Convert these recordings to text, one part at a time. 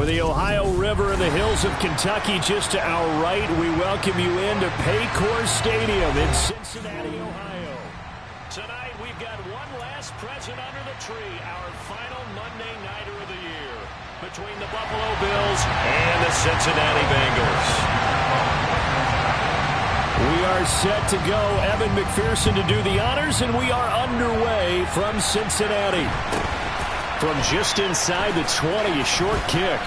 With the Ohio River and the hills of Kentucky just to our right, we welcome you into Paycor Stadium in Cincinnati, Ohio. Tonight, we've got one last present under the tree, our final Monday Nighter of the year, between the Buffalo Bills and the Cincinnati Bengals. We are set to go. Evan McPherson to do the honors, and we are underway from Cincinnati. From just inside the 20, a short kick.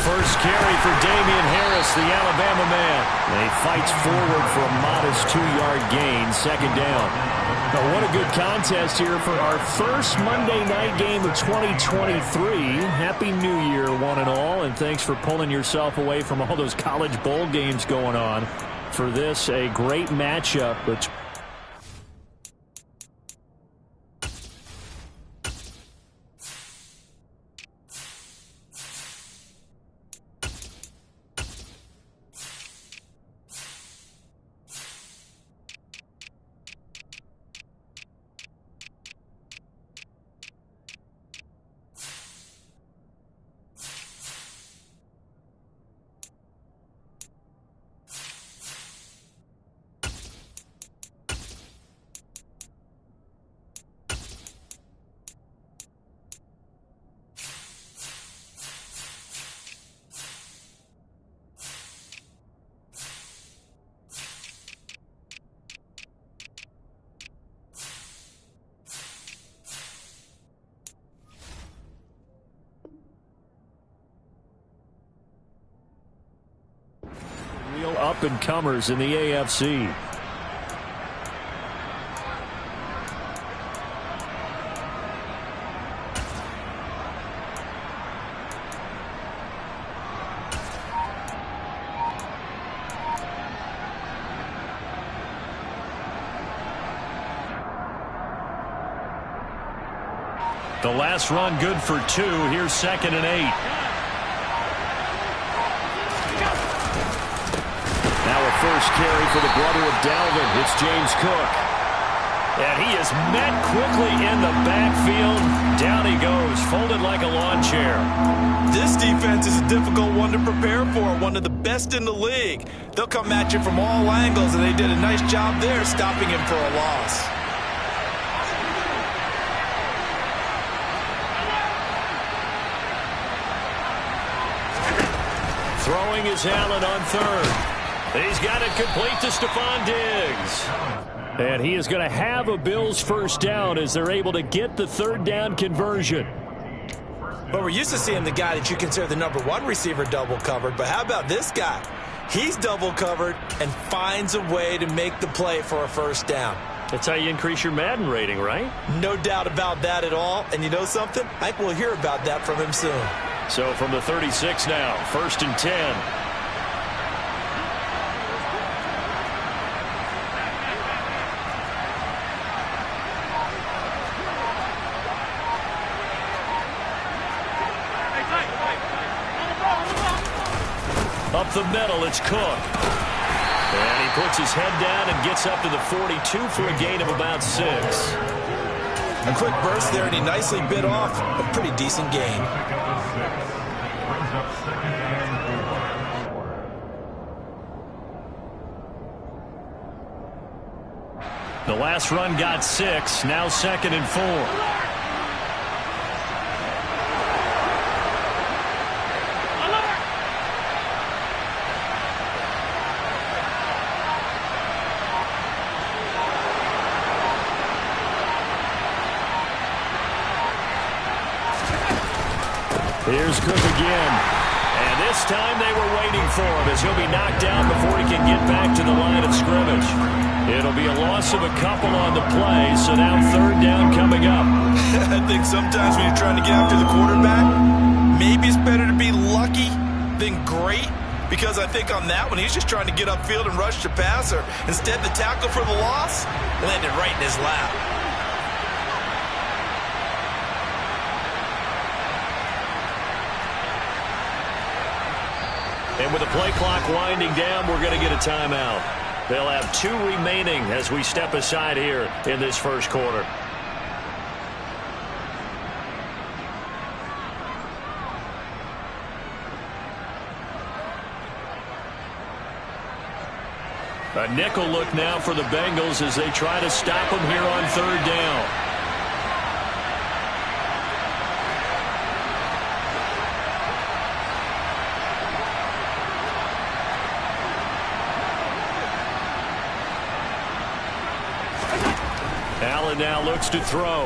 First carry for Damian Harris, the Alabama man. And he fights forward for a modest 2-yard gain, second down. Now, what a good contest here for our first Monday night game of 2023. Happy New Year, one and all, and thanks for pulling yourself away from all those college bowl games going on. For this, a great matchup between real up-and-comers in the AFC. The last run good for 2. Here's 2nd and 8. First carry for the brother of Dalvin. It's James Cook. And he is met quickly in the backfield. Down he goes, folded like a lawn chair. This defense is a difficult one to prepare for, one of the best in the league. They'll come at you from all angles, and they did a nice job there stopping him for a loss. Throwing is Allen on third. He's got it complete to Stephon Diggs. And he is going to have a Bills first down as they're able to get the third down conversion. But we're used to seeing the guy that you consider the #1 receiver double covered. But how about this guy? He's double covered and finds a way to make the play for a first down. That's how you increase your Madden rating, right? No doubt about that at all. And you know something? I think we'll hear about that from him soon. So from the 36 now, 1st and 10. Up the middle, it's Cook. And he puts his head down and gets up to the 42 for a gain of about 6. A quick burst there, and he nicely bit off a pretty decent gain. The last run got 6, now 2nd and 4. Here's Cook again. And This time they were waiting for him as he'll be knocked down before he can get back to the line of scrimmage. It'll be a loss of a couple on the play, so now third down coming up. I think sometimes when you're trying to get after the quarterback, maybe it's better to be lucky than great, because I think on that one he's just trying to get upfield and rush the passer. Instead, the tackle for the loss landed right in his lap. And with the play clock winding down, we're going to get a timeout. They'll have 2 remaining as we step aside here in this first quarter. A nickel look now for the Bengals as they try to stop them here on third down. Allen now looks to throw.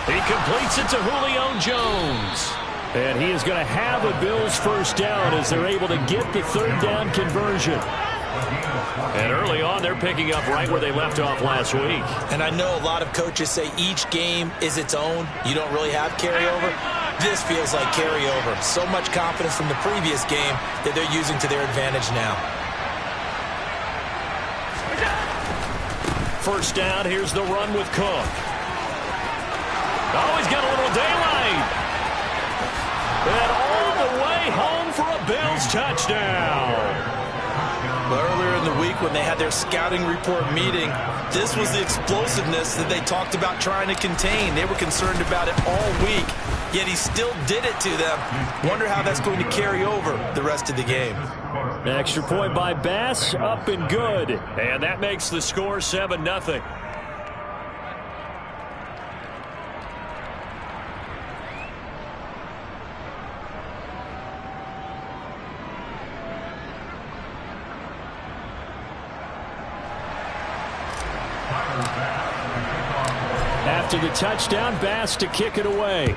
He completes it to Julio Jones. And he is going to have a Bills first down as they're able to get the third down conversion. And early on, they're picking up right where they left off last week. And I know a lot of coaches say each game is its own. You don't really have carryover. This feels like carryover. So much confidence from the previous game that they're using to their advantage now. First down, here's the run with Cook. Oh, he's got a little daylight. And all the way home for a Bills touchdown. Earlier in the week when they had their scouting report meeting, this was the explosiveness that they talked about trying to contain. They were concerned about it all week, yet he still did it to them. Wonder how that's going to carry over the rest of the game. Extra point by Bass, up and good. And that makes the score 7-0. After the touchdown, Bass to kick it away.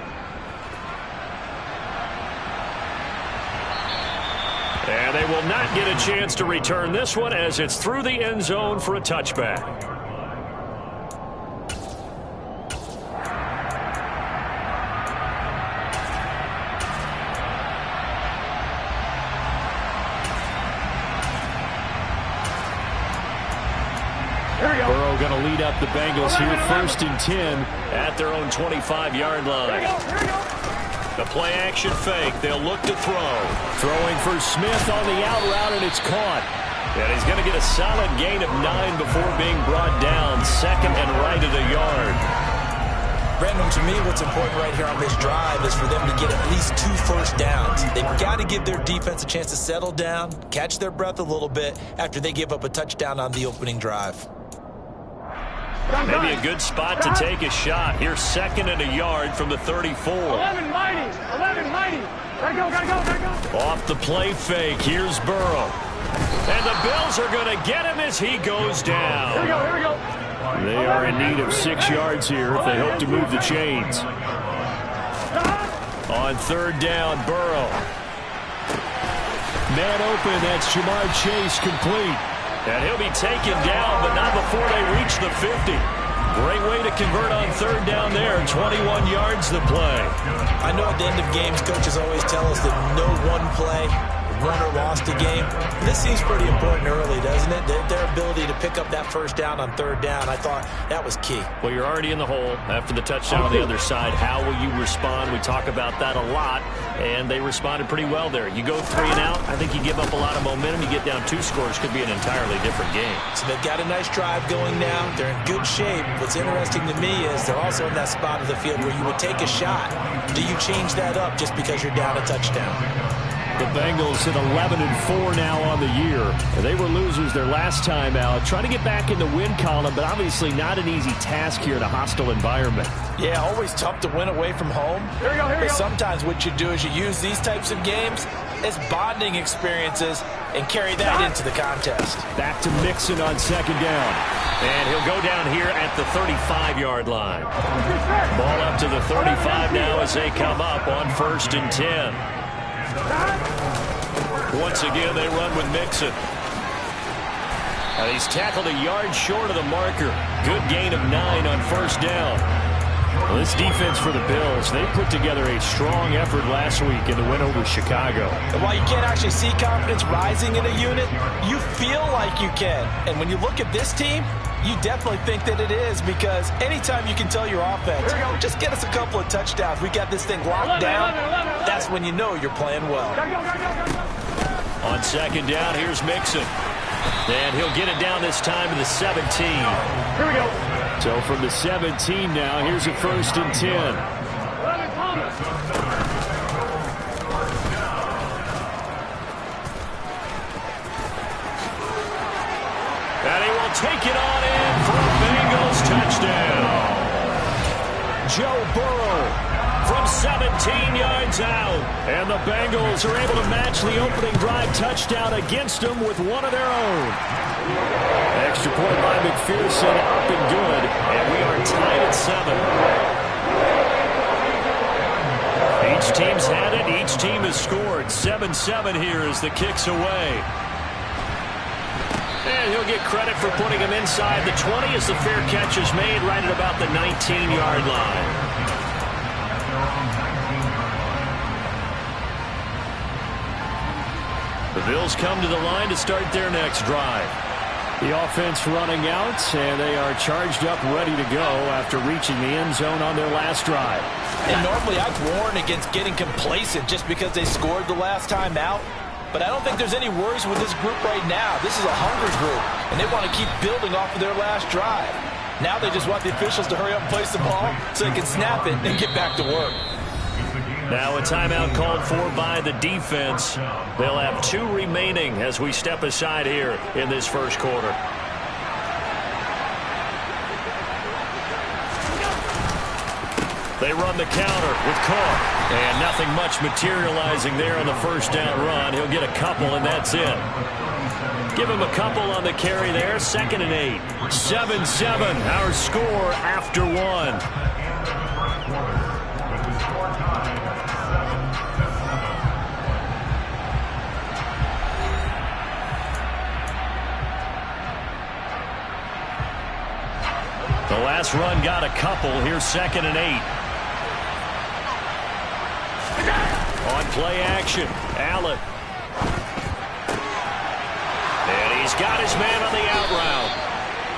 And they will not get a chance to return this one as it's through the end zone for a touchback. Burrow going to lead up the Bengals here, 1st and 10 at their own 25-yard line. The play action fake. They'll look to throw. Throwing for Smith on the out route, and it's caught. And he's going to get a solid gain of 9 before being brought down. 2nd and right at a yard. Brandon, to me, what's important right here on this drive is for them to get at least 2 first downs. They've got to give their defense a chance to settle down, catch their breath a little bit after they give up a touchdown on the opening drive. Maybe a good spot to take a shot. Here's 2nd and a yard from the 34. 11 mighty. Gotta go. Off the play fake. Here's Burrow. And the Bills are going to get him as he goes down. Here we go. They are in need of 6 yards here if they hope to move the chains. On third down, Burrow. Man open, that's Jamar Chase complete. And he'll be taken down, but not before they reach the 50. Great way to convert on third down there. 21 yards the play. I know at the end of games, coaches always tell us that no one play won or lost a game. This seems pretty important early, doesn't it? Their ability to pick up that first down on third down, I thought that was key. Well, you're already in the hole after the touchdown on the other side. How will you respond? We talk about that a lot, and they responded pretty well there. You go 3 and out, I think you give up a lot of momentum. You get down 2 scores, could be an entirely different game. So they've got a nice drive going now. They're in good shape. What's interesting to me is they're also in that spot of the field where you would take a shot. Do you change that up just because you're down a touchdown? The Bengals at 11-4 now on the year. They were losers their last time out. Trying to get back in the win column, but obviously not an easy task here in a hostile environment. Yeah, always tough to win away from home. Here we go. But sometimes what you do is you use these types of games as bonding experiences and carry that into the contest. Back to Mixon on second down. And he'll go down here at the 35-yard line. Ball up to the 35 now as they come up on 1st and 10. Once again, they run with Mixon. And he's tackled a yard short of the marker. Good gain of 9 on first down. Well, this defense for the Bills, they put together a strong effort last week in the win over Chicago. And while you can't actually see confidence rising in a unit, you feel like you can. And when you look at this team, you definitely think that it is, because anytime you can tell your offense, just get us a couple of touchdowns, we got this thing locked down, that's when you know you're playing well. On second down, here's Mixon. And he'll get it down this time to the 17. Here we go. So from the 17 now, here's a 1st and 10. And he will take it on in for a Bengals touchdown. Joe Burrow from 17 yards out. And the Bengals are able to match the opening drive touchdown against them with one of their own. Extra point by McPherson, up and good. And we are tied at 7. Each team's had it. Each team has scored. 7-7 here as the kick's away. And he'll get credit for putting him inside the 20 as the fair catch is made right at about the 19-yard line. The Bills come to the line to start their next drive. The offense running out, and they are charged up, ready to go after reaching the end zone on their last drive. And normally I'd warn against getting complacent just because they scored the last time out. But I don't think there's any worries with this group right now. This is a hungry group, and they want to keep building off of their last drive. Now they just want the officials to hurry up and place the ball so they can snap it and get back to work. Now a timeout called for by the defense. They'll have 2 remaining as we step aside here in this first quarter. They run the counter with Cook. And nothing much materializing there on the first down run. He'll get a couple, and that's it. Give him a couple on the carry there. 2nd and 8. 7-7, our score after 1. The last run got a couple. Here's 2nd and 8. On play action, Allen. And he's got his man on the out route.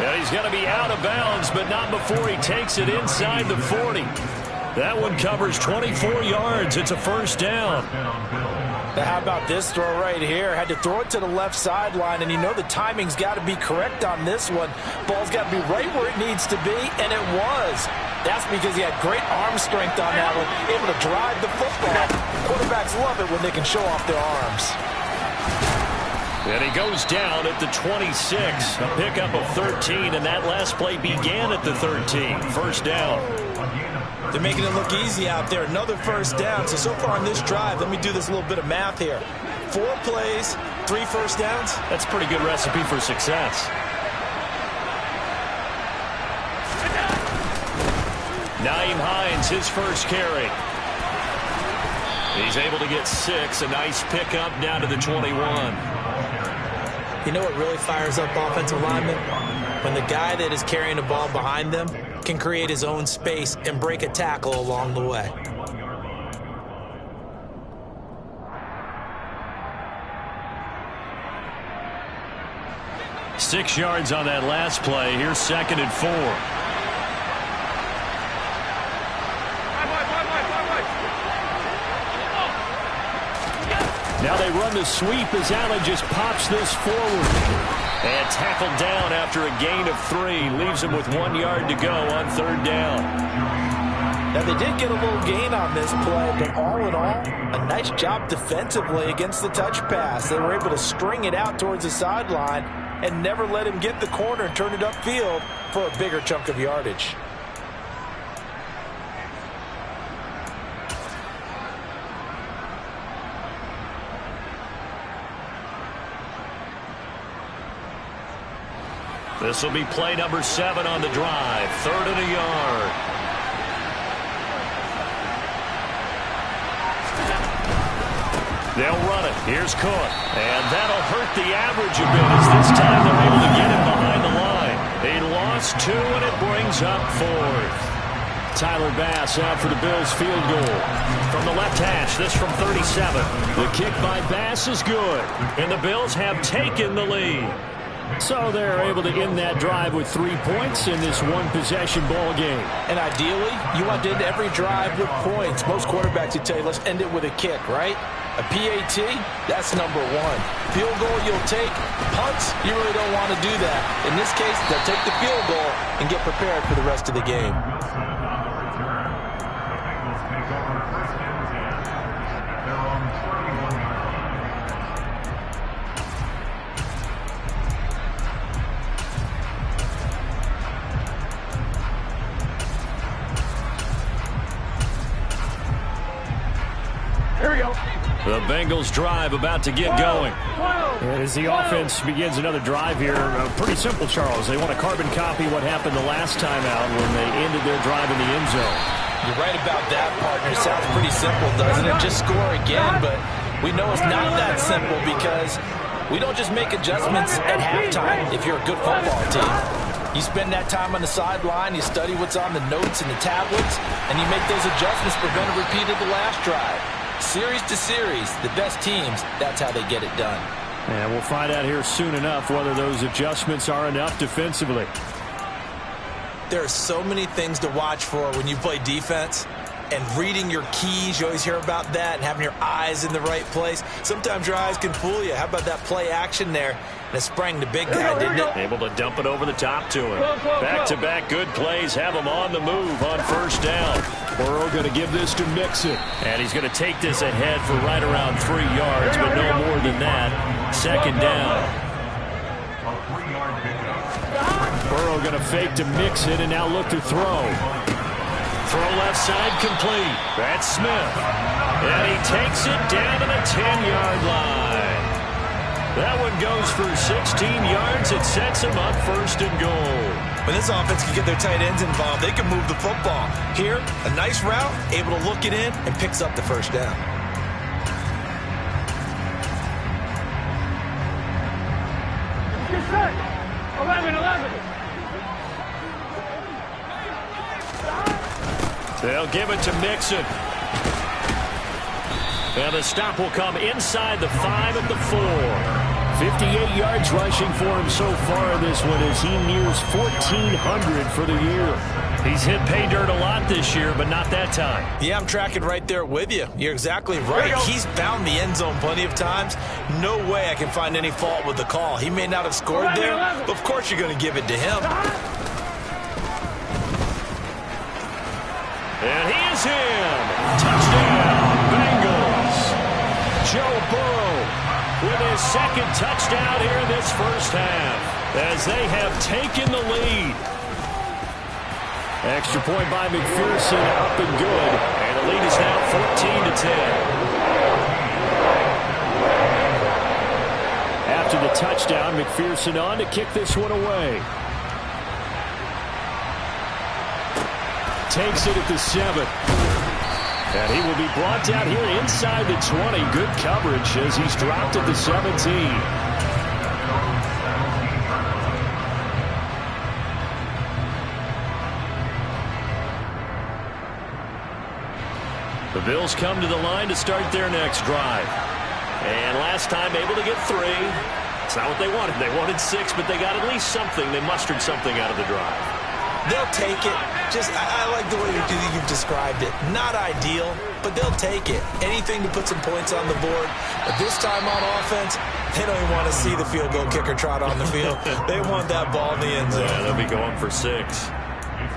And he's going to be out of bounds, but not before he takes it inside the 40. That one covers 24 yards. It's a first down. But how about this throw right here? Had to throw it to the left sideline, and you know the timing's got to be correct on this one. Ball's got to be right where it needs to be, and it was. That's because he had great arm strength on that one, able to drive the football. Quarterbacks love it when they can show off their arms. And he goes down at the 26, a pickup of 13, and that last play began at the 13. First down. They're making it look easy out there. Another first down. So far on this drive, let me do this little bit of math here. 4 plays, 3 first downs. That's a pretty good recipe for success. Nyheim Hines, his first carry. He's able to get 6, a nice pickup down to the 21. You know what really fires up offensive linemen? When the guy that is carrying the ball behind them can create his own space and break a tackle along the way. Six yards on that last play. Here's 2nd and 4. Now they run the sweep as Allen just pops this forward. And tackled down after a gain of 3. Leaves him with 1 yard to go on 3rd down. Now they did get a little gain on this play, but all in all, a nice job defensively against the touch pass. They were able to string it out towards the sideline and never let him get the corner and turn it upfield for a bigger chunk of yardage. This will be play number 7 on the drive. 3rd and a yard. They'll run it. Here's Cook. And that'll hurt the average a bit as this time they're able to get him behind the line. He lost 2, and it brings up 4th. Tyler Bass out for the Bills field goal. From the left hash, this from 37. The kick by Bass is good, and the Bills have taken the lead. So they're able to end that drive with 3 points in this one-possession ball game. And ideally, you want to end every drive with points. Most quarterbacks would tell you, let's end it with a kick, right? A PAT, that's number 1. Field goal you'll take. Punts, you really don't want to do that. In this case, they'll take the field goal and get prepared for the rest of the game. The Bengals drive about to get going. And as the offense begins another drive here, pretty simple, Charles. They want to carbon copy what happened the last time out when they ended their drive in the end zone. You're right about that, partner. It sounds pretty simple, doesn't it? Just score again, but we know it's not that simple because we don't just make adjustments at halftime if you're a good football team. You spend that time on the sideline, you study what's on the notes and the tablets, and you make those adjustments to prevent a repeat of the last drive. Series to series, the best teams, that's how they get it done. And we'll find out here soon enough whether those adjustments are enough defensively. There are so many things to watch for when you play defense. And reading your keys, you always hear about that, and having your eyes in the right place. Sometimes your eyes can fool you. How about that play action there? And it sprang the big guy, didn't it? Able to dump it over the top to him. Back-to-back good plays have him on the move on first down. Burrow going to give this to Mixon. And he's going to take this ahead for right around 3 yards, but no more than that. Second down. Burrow going to fake to Mixon and now look to throw. Throw left side complete. That's Smith. And he takes it down to the 10-yard line. That one goes for 16 yards. It sets him up first and goal. When this offense can get their tight ends involved, they can move the football. Here, a nice route, able to look it in, and picks up the first down. Get set. 11. They'll give it to Mixon. And the stop will come inside the 5 at the 4. 58 yards rushing for him so far this one as he nears 1,400 for the year. He's hit pay dirt a lot this year, but not that time. Yeah, I'm tracking right there with you. You're exactly right. He's found the end zone plenty of times. No way I can find any fault with the call. He may not have scored there, but of course you're going to give it to him. And he is in. Touchdown, Bengals. Joe Burrow with his second touchdown here in this first half as they have taken the lead. Extra point by McPherson, up and good. And the lead is now 14-10. After the touchdown, McPherson on to kick this one away. Takes it at the 7. And he will be brought down here inside the 20. Good coverage as he's dropped at the 17. The Bills come to the line to start their next drive. And last time able to get 3. It's not what they wanted. They wanted 6, but they got at least something. They mustered something out of the drive. They'll take it. I like the way you've described it. Not ideal, but they'll take it. Anything to put some points on the board. But this time on offense, they don't even want to see the field goal kicker trot on the field. They want that ball in the end zone. Yeah, they'll be going for 6.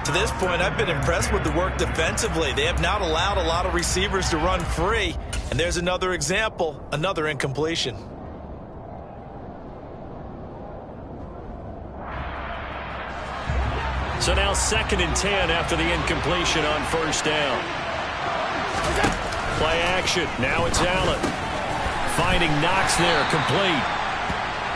To this point, I've been impressed with the work defensively. They have not allowed a lot of receivers to run free. And there's another example, another incompletion. So now 2nd and 10 after the incompletion on first down. Play action. Now it's Allen. Finding Knox there, complete.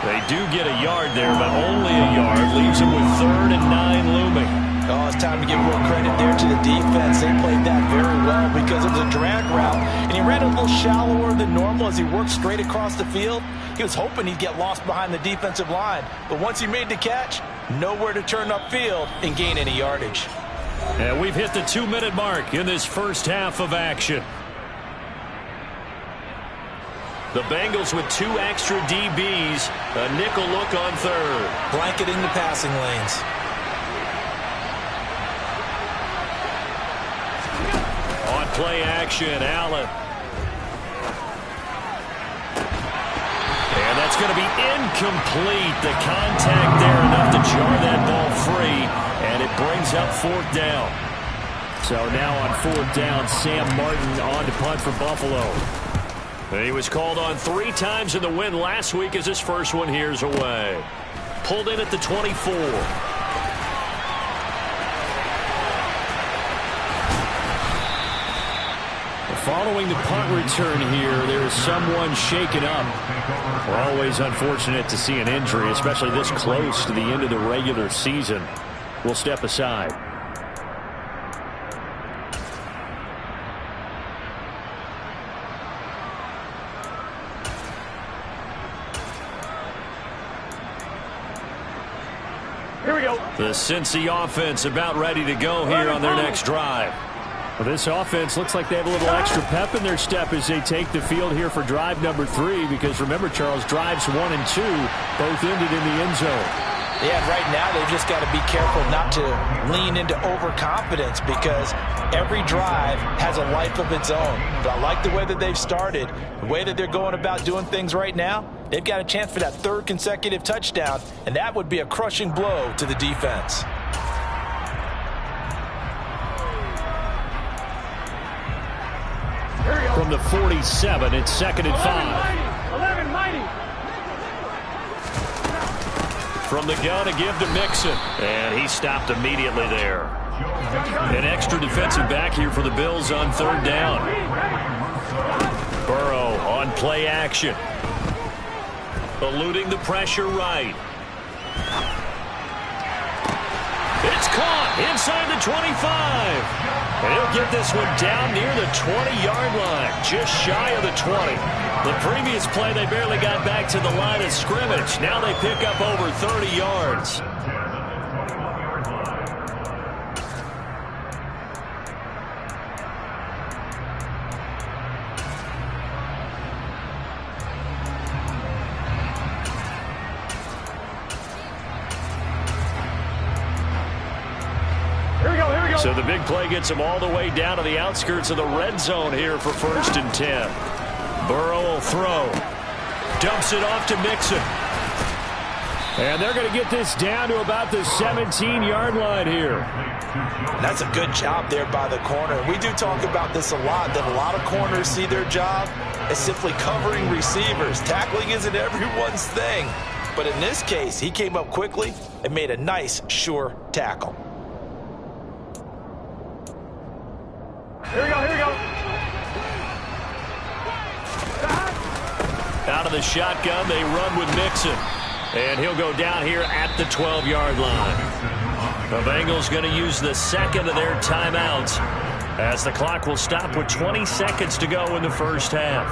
They do get a yard there, but only a yard. Leaves him with 3rd and 9 looming. Oh, it's time to give a little credit there to the defense. They played that very well because it was a drag route, and he ran a little shallower than normal as he worked straight across the field. He was hoping he'd get lost behind the defensive line, but once he made the catch, nowhere to turn upfield and gain any yardage. And we've hit the 2-minute mark in this first half of action. The Bengals with 2 extra DBs, a nickel look on third. Blanketing the passing lanes. On play action, Allen. And that's going to be incomplete. The contact there enough to jar that ball free, and it brings up 4th down. So now on 4th down, Sam Martin on to punt for Buffalo. He was called on 3 times in the win last week as his first one here's away. Pulled in at the 24. Following the punt return here, there is someone shaken up. We're always unfortunate to see an injury, especially this close to the end of the regular season. We'll step aside. Here we go. The Cincy offense about ready to go here on their next drive. Well, this offense looks like they have a little extra pep in their step as they take the field here for drive number 3, because remember, Charles, drives 1 and 2 both ended in the end zone. Yeah, right now they've just got to be careful not to lean into overconfidence because every drive has a life of its own. But I like the way that they've started, the way that they're going about doing things right now. They've got a chance for that 3rd consecutive touchdown, and that would be a crushing blow to the defense. From the 47, it's 2nd and 5. 11 mighty. From the gun, a give to Mixon. And he stopped immediately there. An extra defensive back here for the Bills on 3rd down. Burrow on play action. Eluding the pressure right. It's caught inside the 25. And he'll get this one down near the 20-yard line, just shy of the 20. The previous play, they barely got back to the line of scrimmage. Now they pick up over 30 yards. So the big play gets them all the way down to the outskirts of the red zone here for 1st and 10. Burrow will throw. Dumps it off to Mixon. And they're going to get this down to about the 17-yard line here. That's a good job there by the corner. We do talk about this a lot, that a lot of corners see their job as simply covering receivers. Tackling isn't everyone's thing. But in this case, he came up quickly and made a nice, sure tackle. Here we go, here we go. Out of the shotgun, they run with Mixon. And he'll go down here at the 12-yard line. The Bengals going to use the 2nd of their timeouts as the clock will stop with 20 seconds to go in the first half.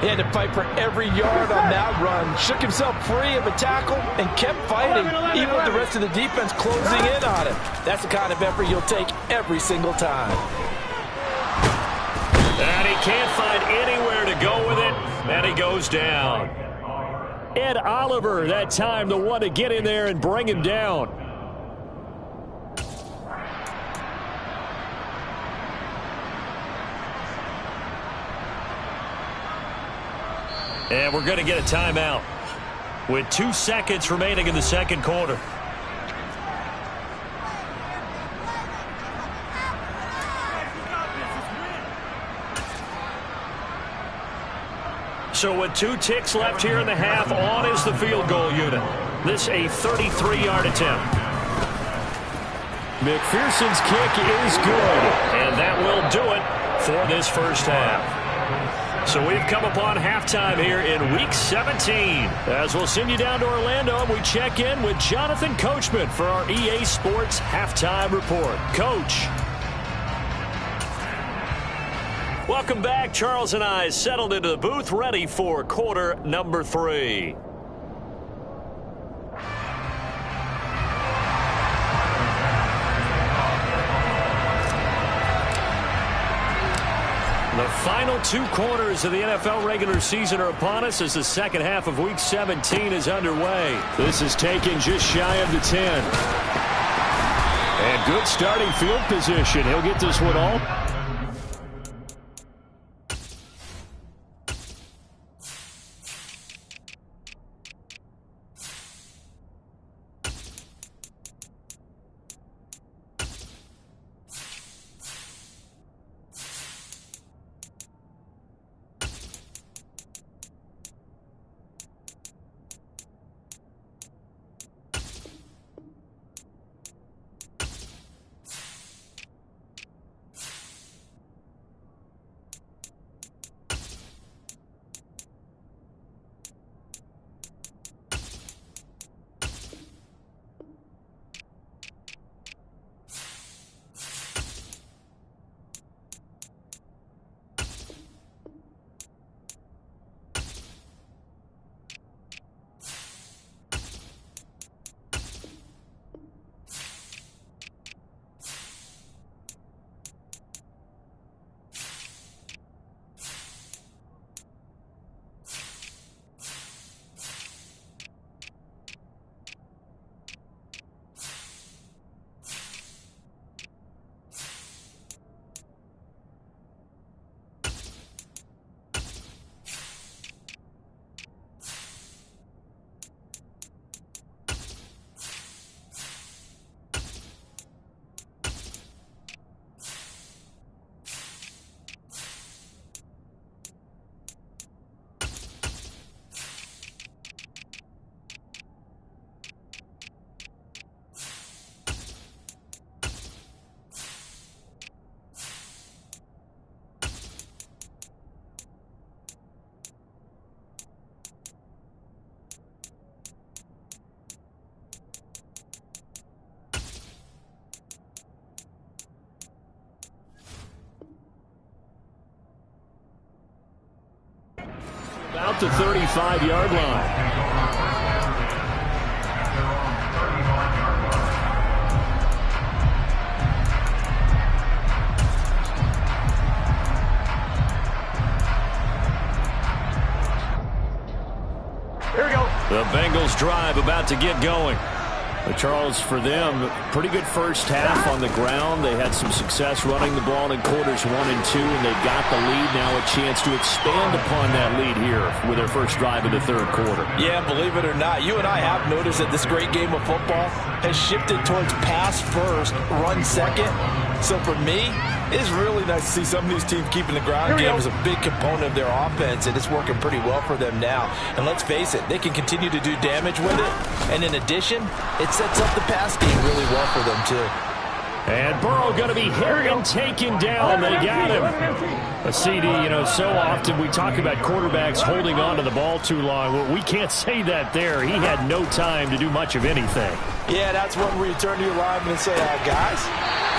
He had to fight for every yard on that run. Shook himself free of a tackle and kept fighting, even with the rest of the defense closing in on him. That's the kind of effort you'll take every single time. And he can't find anywhere to go with it, and he goes down. Ed Oliver, that time, the one to get in there and bring him down. And we're going to get a timeout with 2 seconds remaining in the second quarter. So with 2 ticks left here in the half, on is the field goal unit. This a 33-yard attempt. McPherson's kick is good, and that will do it for this first half. So we've come upon halftime here in Week 17. As we'll send you down to Orlando, and we check in with Jonathan Coachman for our EA Sports Halftime Report. Coach. Welcome back. Charles and I settled into the booth, ready for quarter number 3. The final 2 quarters of the NFL regular season are upon us as the second half of Week 17 is underway. This is taken just shy of the 10. And good starting field position. He'll get this one all. About the 35-yard line. Here we go. The Bengals drive about to get going. But Charles, for them, pretty good first half on the ground. They had some success running the ball in quarters 1 and 2, and they got the lead. Now a chance to expand upon that lead here with their first drive of the third quarter. Yeah, believe it or not, you and I have noticed that this great game of football has shifted towards pass first, run second. So for me, it's really nice to see some of these teams keeping the ground game as a big component of their offense, and it's working pretty well for them now. And let's face it, they can continue to do damage with it. And in addition, it sets up the pass game really well for them, too. And Burrow going to be hit and taken down. They got him. A CD, so often we talk about quarterbacks holding on to the ball too long. Well, we can't say that there. He had no time to do much of anything. Yeah, that's when we turn to your lineman and say, guys,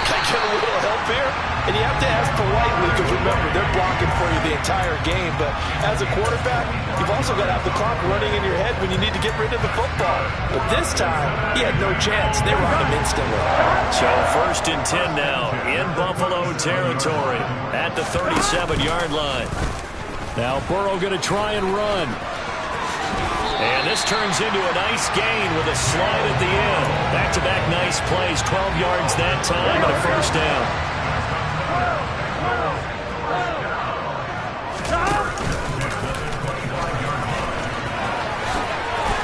can I get a little help here? And you have to ask politely because, remember, they're blocking for you the entire game. But as a quarterback, you've also got to have the clock running in your head when you need to get rid of the football. But this time, he had no chance. They were on him instantly. So 1st and 10 now in Buffalo territory at the 37-yard line. Now Burrow going to try and run. And this turns into a nice gain with a slide at the end. Back-to-back nice plays, 12 yards that time and a first down.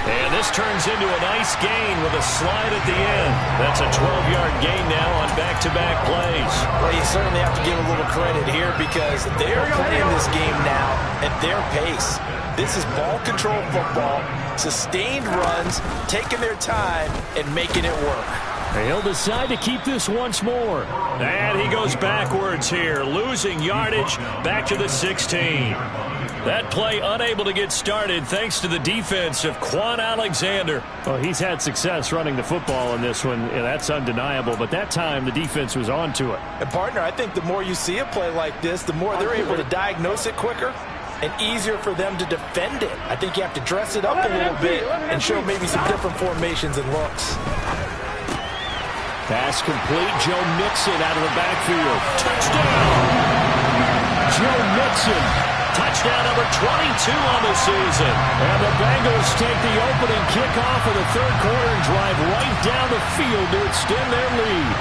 And this turns into a nice gain with a slide at the end. That's a 12-yard gain now on back-to-back plays. Well, you certainly have to give a little credit here because they're playing this game now at their pace. This is ball control football, sustained runs, taking their time, and making it work. He'll decide to keep this once more. And he goes backwards here, losing yardage back to the 16. That play unable to get started thanks to the defense of Quan Alexander. Well, he's had success running the football in this one. Yeah, that's undeniable. But that time, the defense was on to it. And, partner, I think the more you see a play like this, the more they're able to diagnose it quicker and easier for them to defend it. I think you have to dress it up a little bit and show maybe some different formations and looks. Pass complete. Joe Mixon out of the backfield. Touchdown! Joe Mixon. Touchdown number 22 on the season. And the Bengals take the opening kickoff of the third quarter and drive right down the field to extend their lead.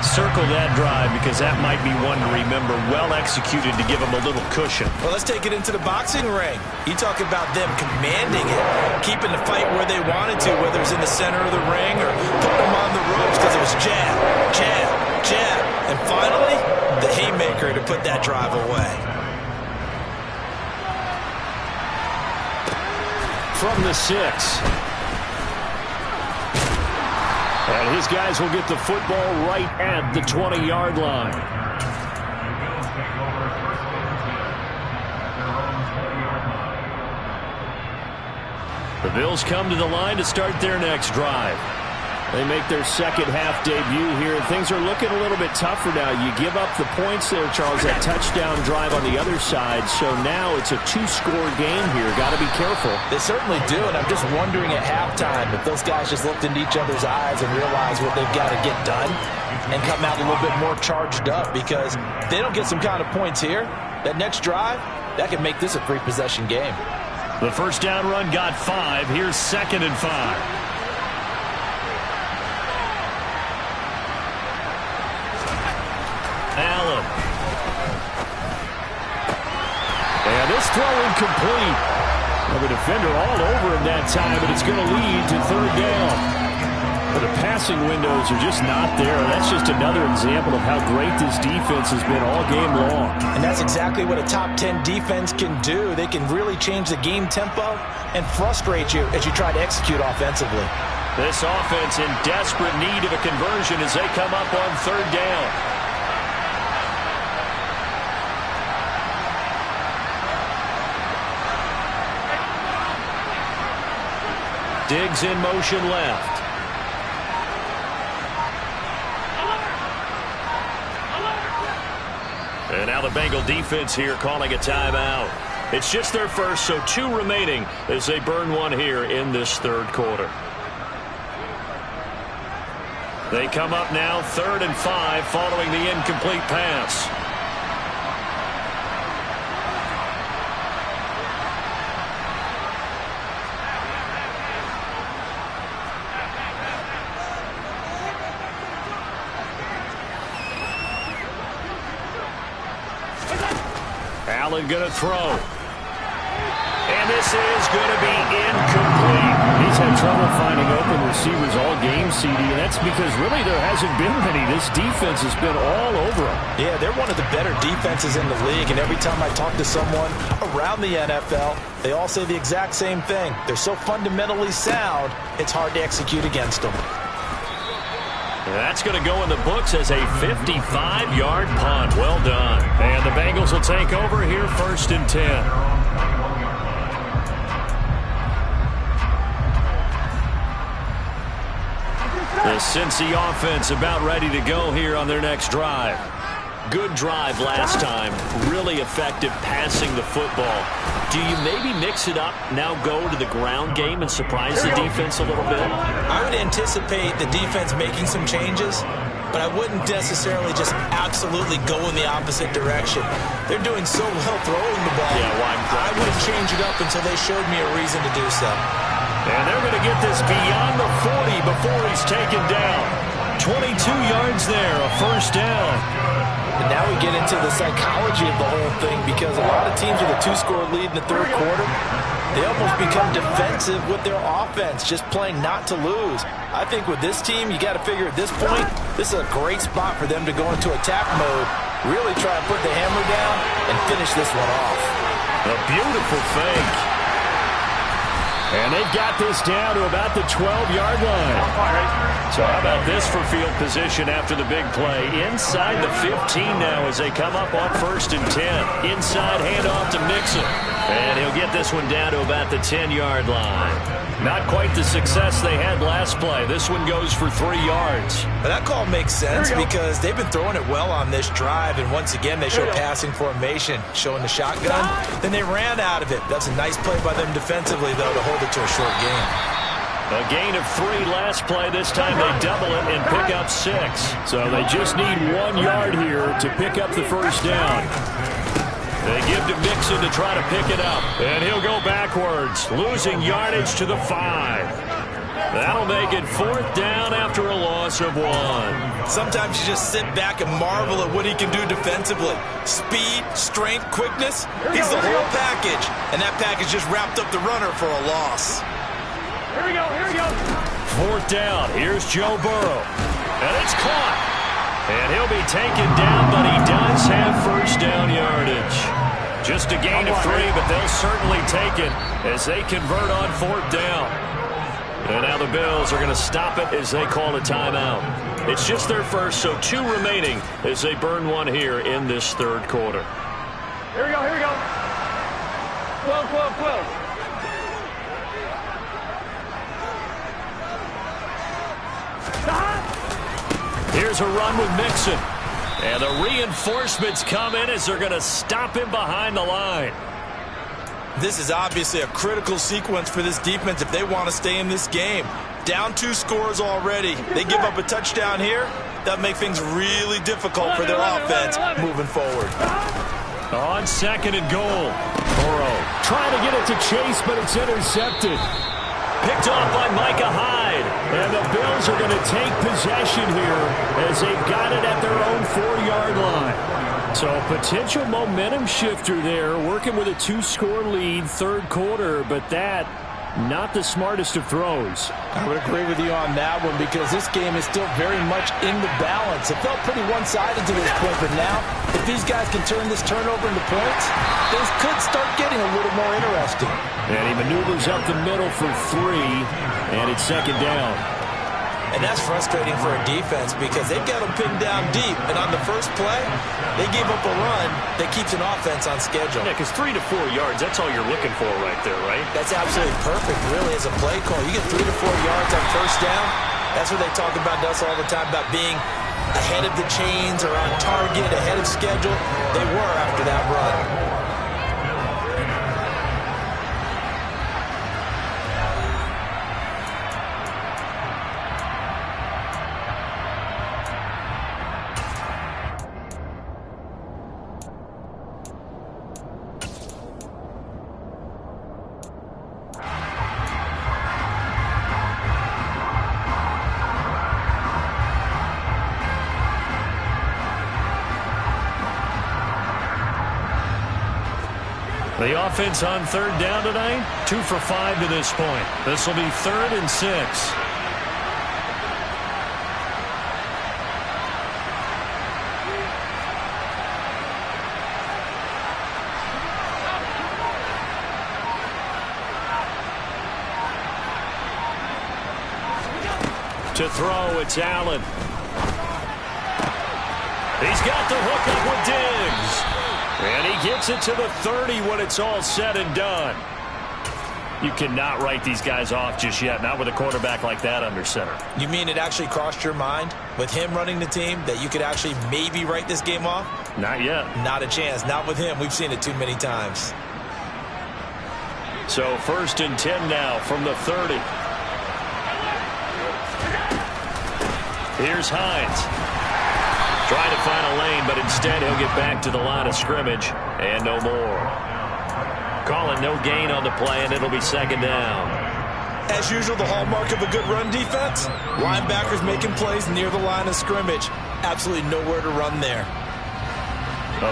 Circle that drive because that might be one to remember. Well executed to give them a little cushion. Well, let's take it into the boxing ring. You talk about them commanding it, keeping the fight where they wanted to, whether it's in the center of the ring or putting them on the ropes because it was jab, jab, jab. And finally, the haymaker to put that drive away. From the 6. And his guys will get the football right at the 20-yard line. The Bills come to the line to start their next drive. They make their second half debut here. Things are looking a little bit tougher now. You give up the points there, Charles, that touchdown drive on the other side. So now it's a 2-score game here. Got to be careful. They certainly do, and I'm just wondering at halftime if those guys just looked into each other's eyes and realized what they've got to get done and come out a little bit more charged up, because if they don't get some kind of points here, that next drive, that could make this a 3-possession game. The first down run got 5. Here's 2nd and 5. Allen. And this throw incomplete. Well, the defender all over him that time, but it's going to lead to 3rd down. But the passing windows are just not there. That's just another example of how great this defense has been all game long. And that's exactly what a top 10 defense can do. They can really change the game tempo and frustrate you as you try to execute offensively. This offense in desperate need of a conversion as they come up on 3rd down. Diggs in motion left. And now the Bengal defense here calling a timeout. It's just their first, so 2 remaining as they burn one here in this 3rd quarter. They come up now 3rd and 5 following the incomplete pass. Allen going to throw. And this is going to be incomplete. He's had trouble finding open receivers all game, CD, and that's because really there hasn't been many. This defense has been all over them. Yeah, they're one of the better defenses in the league, and every time I talk to someone around the NFL, they all say the exact same thing. They're so fundamentally sound, it's hard to execute against them. That's going to go in the books as a 55-yard punt. Well done. And the Bengals will take over here 1st and 10. The Cincy offense about ready to go here on their next drive. Good drive last time. Really effective passing the football. Do you maybe mix it up, now go to the ground game and surprise the defense a little bit? I would anticipate the defense making some changes, but I wouldn't necessarily just absolutely go in the opposite direction. They're doing so well throwing the ball. Yeah, I wouldn't change it up until they showed me a reason to do so. And they're going to get this beyond the 40 before he's taken down. 22 yards there, a 1st down. And now we get into the psychology of the whole thing, because a lot of teams with a 2-score lead in the 3rd quarter, they almost become defensive with their offense, just playing not to lose. I think with this team, you got to figure at this point, this is a great spot for them to go into attack mode, really try and put the hammer down and finish this one off. A beautiful fake. And they've got this down to about the 12-yard line. So how about this for field position after the big play? Inside the 15 now as they come up on 1st and 10. Inside handoff to Mixon. And he'll get this one down to about the 10-yard line. Not quite the success they had last play. This one goes for 3 yards. But that call makes sense because they've been throwing it well on this drive. And once again, they show passing formation, showing the shotgun. Then they ran out of it. That's a nice play by them defensively, though, to hold it to a short game. A gain of 3 last play. This time they double it and pick up 6. So they just need 1 yard here to pick up the first down. They give to Mixon to try to pick it up. And he'll go backwards, losing yardage to the 5. That'll make it 4th down after a loss of 1. Sometimes you just sit back and marvel at what he can do defensively. Speed, strength, quickness. He's the whole package. And that package just wrapped up the runner for a loss. Here we go, here we go. 4th down. Here's Joe Burrow. And it's caught. And he'll be taken down, but he does have first down yardage. Just a gain of 3, but they'll certainly take it as they convert on 4th down. And now the Bills are going to stop it as they call a timeout. It's just their first, so 2 remaining as they burn 1 here in this 3rd quarter. Here we go, here we go. 12. Here's a run with Mixon. And the reinforcements come in as they're going to stop him behind the line. This is obviously a critical sequence for this defense if they want to stay in this game. Down 2 scores already. They give up a touchdown here. That make things really difficult for their offense moving forward. On 2nd and goal. Burrow trying to get it to Chase, but it's intercepted. Picked off by Micah Hyde. And the Bills are going to take possession here as they've got it at their own 4-yard line. So a potential momentum shifter there, working with a 2-score lead, 3rd quarter, but that not the smartest of throws. I would agree with you on that one because this game is still very much in the balance. It felt pretty one-sided to this point, but now if these guys can turn this turnover into points, things could start getting a little more interesting. And he maneuvers up the middle for 3, and it's 2nd down. And that's frustrating for a defense because they've got them pinned down deep. And on the first play, they gave up a run that keeps an offense on schedule. Yeah, because 3 to 4 yards, that's all you're looking for right there, right? That's absolutely perfect, really, as a play call. You get 3 to 4 yards on first down. That's what they talk about us all the time, about being ahead of the chains or on target, ahead of schedule. They were after that run. The offense on 3rd down tonight, 2 for 5 to this point. This will be 3rd and 6. To throw, it's Allen. He's got the hook up with Diggs. And he gets it to the 30 when it's all said and done. You cannot write these guys off just yet, not with a quarterback like that under center. You mean it actually crossed your mind with him running the team that you could actually maybe write this game off? Not yet. Not a chance. Not with him. We've seen it too many times. So 1st and 10 now from the 30. Here's Hines. Trying to find a lane, but instead he'll get back to the line of scrimmage and no more. Calling no gain on the play, and it'll be 2nd down. As usual, the hallmark of a good run defense, linebackers making plays near the line of scrimmage. Absolutely nowhere to run there.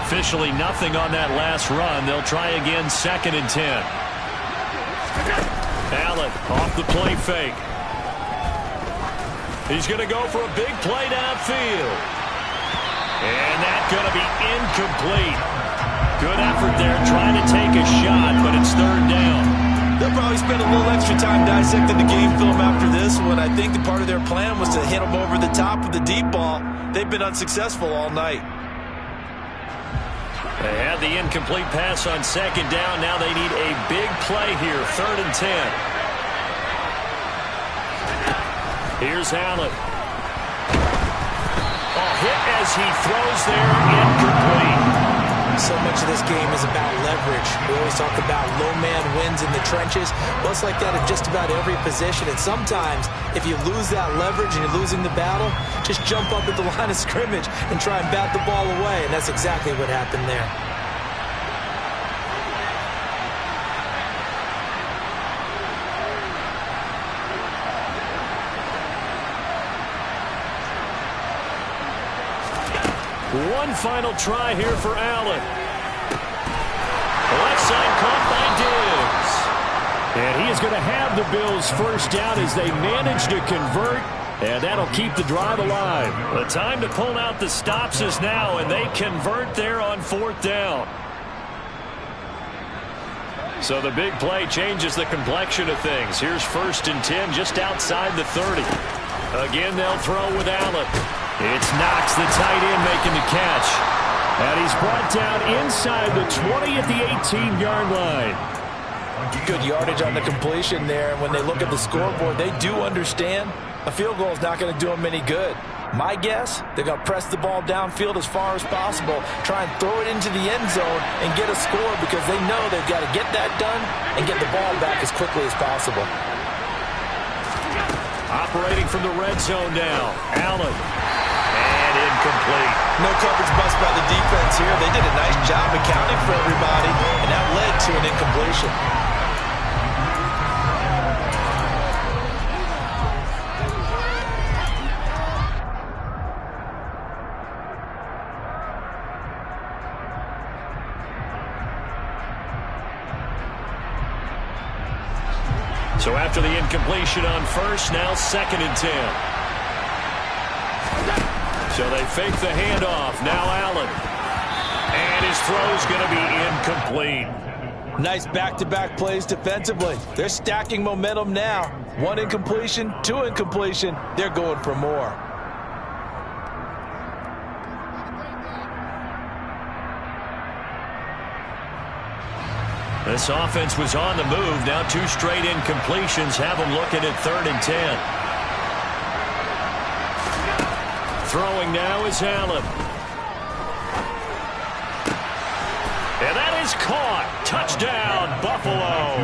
Officially nothing on that last run. They'll try again 2nd and 10. Allen off the play fake. He's going to go for a big play downfield. And that's going to be incomplete. Good effort there trying to take a shot, but it's 3rd down. They'll probably spend a little extra time dissecting the game film after this one. I think the part of their plan was to hit them over the top with the deep ball. They've been unsuccessful all night. They had the incomplete pass on second down. Now they need a big play here, 3rd and 10. Here's Allen. Hit as he throws there, incomplete. So much of this game is about leverage. We always talk about low man wins in the trenches. Well, it's like that in just about every position. And sometimes, if you lose that leverage and you're losing the battle, just jump up at the line of scrimmage and try and bat the ball away. And that's exactly what happened there. One final try here for Allen. Left side caught by Diggs. And he is going to have the Bills first down as they manage to convert. And that'll keep the drive alive. The time to pull out the stops is now, and they convert there on 4th down. So the big play changes the complexion of things. Here's 1st and 10 just outside the 30. Again, they'll throw with Allen. It's Knox, the tight end, making the catch. And he's brought down inside the 20 at the 18-yard line. Good yardage on the completion there. And when they look at the scoreboard, they do understand a field goal is not going to do them any good. My guess, they're going to press the ball downfield as far as possible, try and throw it into the end zone and get a score because they know they've got to get that done and get the ball back as quickly as possible. Operating from the red zone now, Allen. And incomplete. No coverage bust by the defense here. They did a nice job accounting for everybody, and that led to an incompletion. So after the incompletion on 1st, now 2nd and 10. So they fake the handoff. Now Allen. And his throw's going to be incomplete. Nice back-to-back plays defensively. They're stacking momentum now. 1 incompletion, 2 incompletion. They're going for more. This offense was on the move. Now 2 straight incompletions have them looking at 3rd and 10. Throwing now is Allen. And that is caught. Touchdown, Buffalo.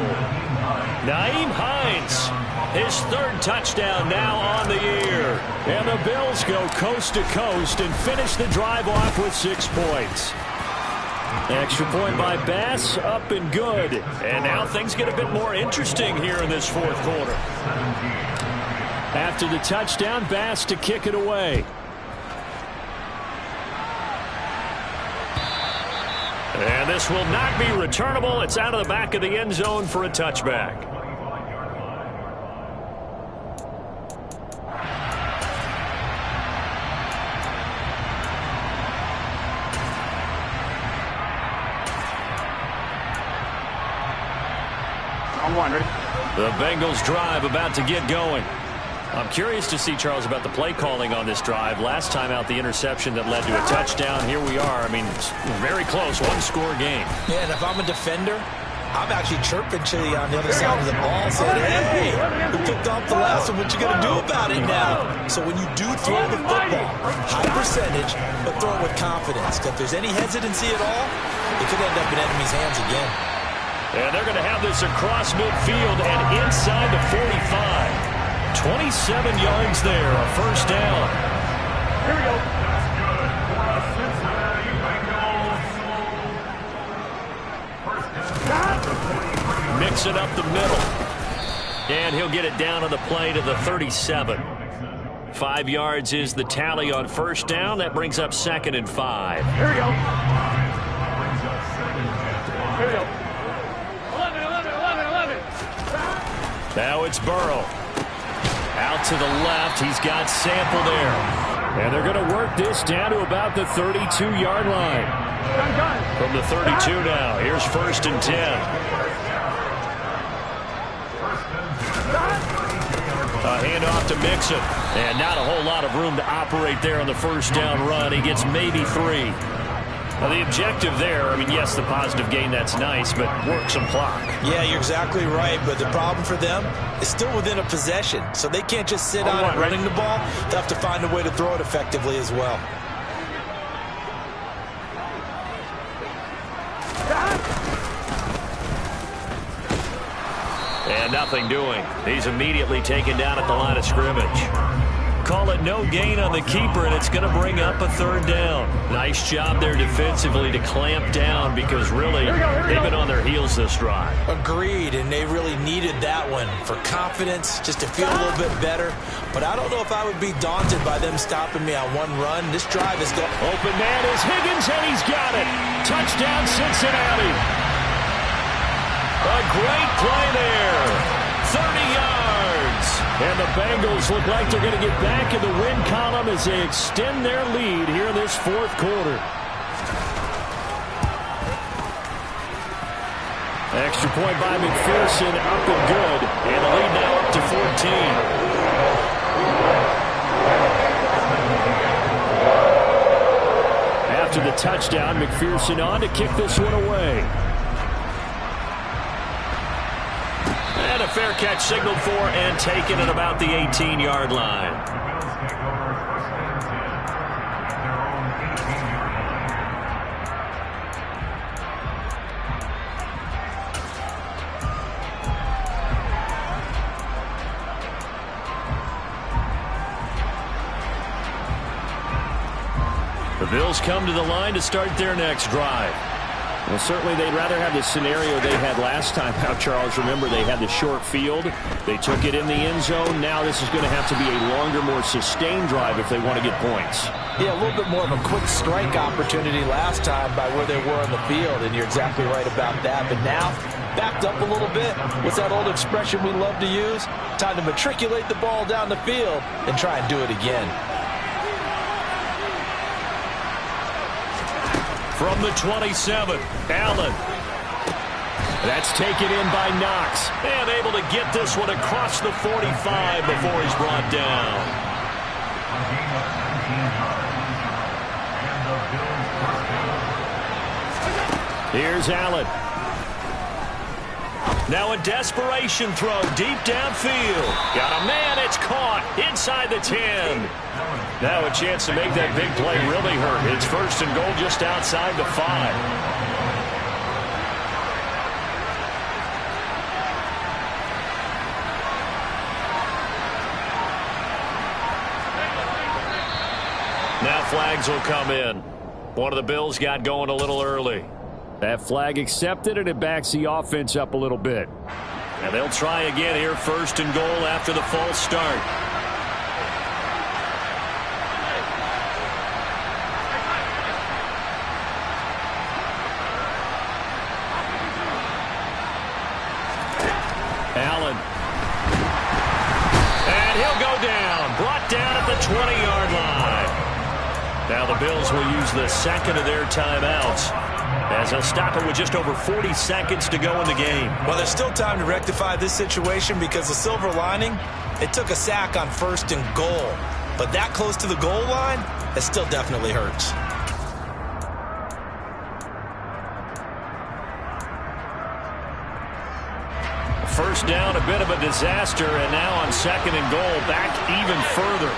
Nyheim Hines, his 3rd touchdown now on the year. And the Bills go coast to coast and finish the drive off with 6 points. Extra point by Bass, up and good. And now things get a bit more interesting here in this 4th quarter. After the touchdown, Bass to kick it away. And this will not be returnable. It's out of the back of the end zone for a touchback. The Bengals drive about to get going. I'm curious to see, Charles, about the play calling on this drive. Last time out, the interception that led to a touchdown. Here we are. I mean, it's very close, 1-score game. Yeah, and if I'm a defender, I'm actually chirping Chili on the other side of the ball, saying, hey, we picked off the last one. What you going to do about it now? So when you do throw the football, high percentage, but throw it with confidence. Because if there's any hesitancy at all, it could end up in enemy's hands again. And they're going to have this across midfield and inside the 45. 27 yards there, a 1st down. Here we go. Mix it up the middle. And he'll get it down on the play to the 37. 5 yards is the tally on 1st down. That brings up 2nd and 5. Here we go. Here we go. 11, 11, 11, 11. Now it's Burrow. Out to the left. He's got Sample there. And they're going to work this down to about the 32-yard line. From the 32 now. Here's 1st and 10. handoff to Mixon. And not a whole lot of room to operate there on the first down run. He gets maybe 3. Now, the objective there, I mean, yes, the positive gain, that's nice, but work some clock. Yeah, you're exactly right, but the problem for them is still within a possession, so they can't just sit on it running the ball. They'll have to find a way to throw it effectively as well. And nothing doing. He's immediately taken down at the line of scrimmage. Call it no gain on the keeper, and it's going to bring up a 3rd down. Nice job there defensively to clamp down because really they've been on their heels this drive. Agreed, and they really needed that one for confidence, just to feel a little bit better. But I don't know if I would be daunted by them stopping me on one run. This drive is going. Open man is Higgins, and he's got it. Touchdown, Cincinnati. A great play there. 30 yards. And the Bengals look like they're going to get back in the win column as they extend their lead here in this 4th quarter. Extra point by McPherson, up and good. And the lead now up to 14. After the touchdown, McPherson on to kick this one away. And a fair catch signaled for and taken at about the 18-yard line. The Bills come to the line to start their next drive. Well, certainly they'd rather have the scenario they had last time out, Charles. Remember, they had the short field. They took it in the end zone. Now this is going to have to be a longer, more sustained drive if they want to get points. Yeah, a little bit more of a quick strike opportunity last time by where they were on the field, and you're exactly right about that. But now, backed up a little bit. What's that old expression we love to use? Time to matriculate the ball down the field and try and do it again. From the 27, Allen. That's taken in by Knox. And able to get this one across the 45 before he's brought down. Here's Allen. Now a desperation throw deep downfield. Got a man, it's caught inside the 10. Now a chance to make that big play really hurt. It's 1st and goal just outside the 5. Now flags will come in. One of the Bills got going a little early. That flag accepted, and it backs the offense up a little bit. And they'll try again here, 1st and goal after the false start. Allen. And he'll go down. Brought down at the 20-yard line. Now the Bills will use the 2nd of their timeouts, as they'll stop it with just over 40 seconds to go in the game. Well, there's still time to rectify this situation because the silver lining, it took a sack on 1st and goal. But that close to the goal line, it still definitely hurts. First down, a bit of a disaster, and now on 2nd and goal, back even further.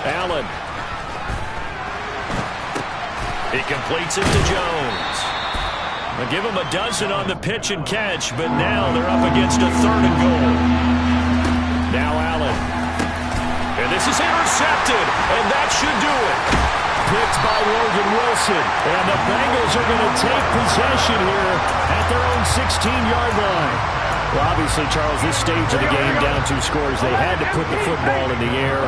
Allen. He completes it to Jones. They'll give him a dozen on the pitch and catch, but now they're up against a 3rd and goal. Now Allen. And this is intercepted, and that should do it. Picked by Logan Wilson. And the Bengals are going to take possession here at their own 16-yard line. Well, obviously, Charles, this stage of the game, down 2 scores, they had to put the football in the air.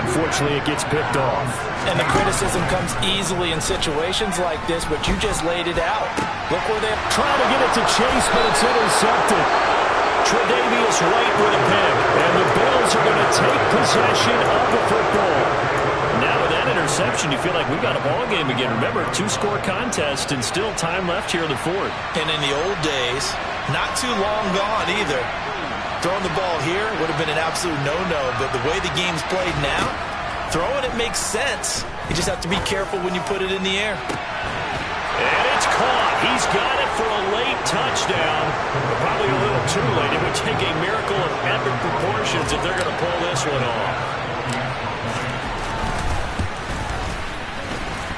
Unfortunately, it gets picked off. And the criticism comes easily in situations like this, but you just laid it out. Look where they're trying to get it to Chase, but it's intercepted. Tre'Davious White with a pick, and the Bills are going to take possession of the football. Now with that interception, you feel like we've got a ball game again. Remember, 2-score contest and still time left here in the fourth. And in the old days, not too long gone either, throwing the ball here would have been an absolute no-no. But the way the game's played now, throwing it makes sense. You just have to be careful when you put it in the air. And it's caught. He's got it for a late touchdown. But probably a little too late. It would take a miracle of epic proportions if they're going to pull this one off.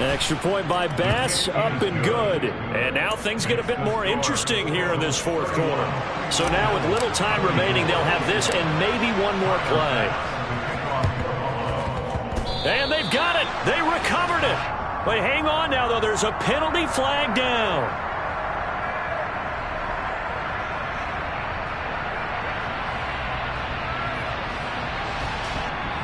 Extra point by Bass, up and good. And now things get a bit more interesting here in this fourth quarter. So now with little time remaining, they'll have this and maybe one more play. And they've got it. They recovered it. But hang on now, though. There's a penalty flag down.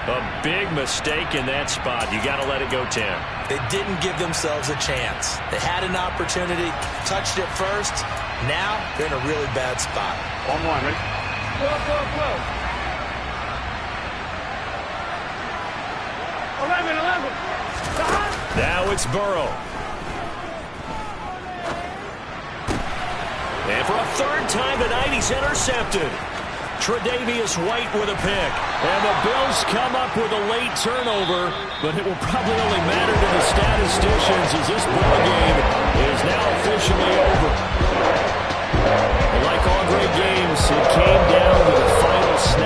A big mistake in that spot. You got to let it go 10. They didn't give themselves a chance. They had an opportunity, touched it first. Now they're in a really bad spot. On one, ready? Go. 11. Now it's Burrow. And for a third time tonight, he's intercepted. Tre'Davious White with a pick. And the Bills come up with a late turnover, but it will probably only matter to the statisticians as this ball game is now officially over. Like all great games, it came down to the final snap.